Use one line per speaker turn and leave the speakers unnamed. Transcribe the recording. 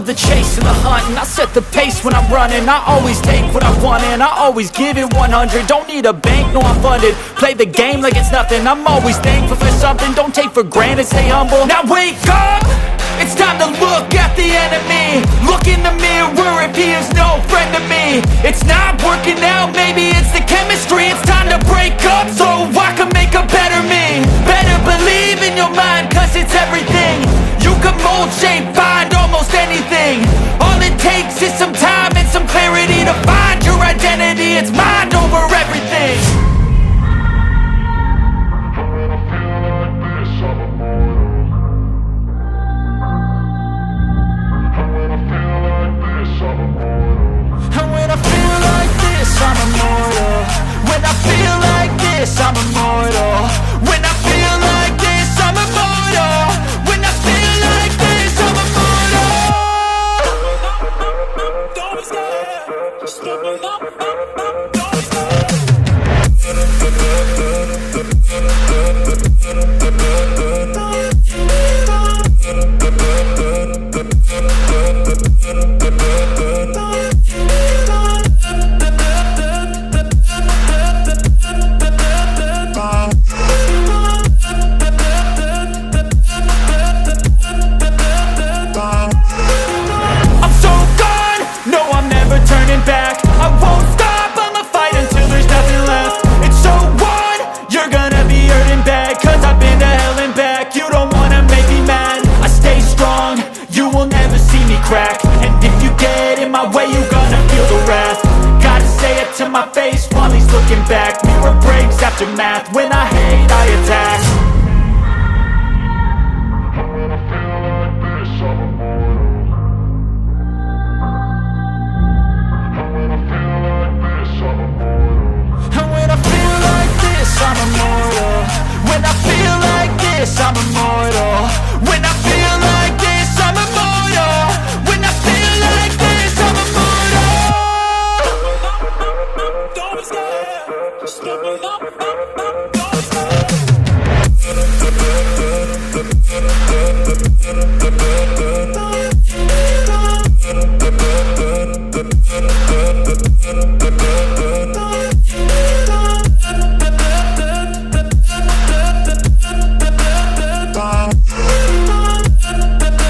love the chase and the hunt, and I set the pace when I'm running. I always take what I want and I always give it 100. Don't need a bank, no I'm funded. Play the game like it's nothing. I'm always thankful for something. Don't take for granted, stay humble. Now wake up! It's time to look at the enemy. Look in the mirror if he is no friend to me. It's not working out, maybe it's the chemistry. It's time to break up so I can make a better me. Better believe in your mind, cause it's everything. You can mold, shape, find almost anything. All it takes is some time and some clarity to find your identity. It's mind over everything. And when I feel like this, I'm immortal. When I feel like this, I'm immortal. When I feel like this, I'm immortal. When I feel like this, I'm immortal. Don't be scared. Just open up. Don't be scared. Crack. And if you get in my way, you gonna feel the wrath. Gotta say it to my face while he's looking back. Mirror breaks after math. When I hate, I attack. And when I feel like this, I'm immortal. And when I feel like this, I'm immortal. And when I feel like this, I'm immortal. When I feel like this, I'm immortal.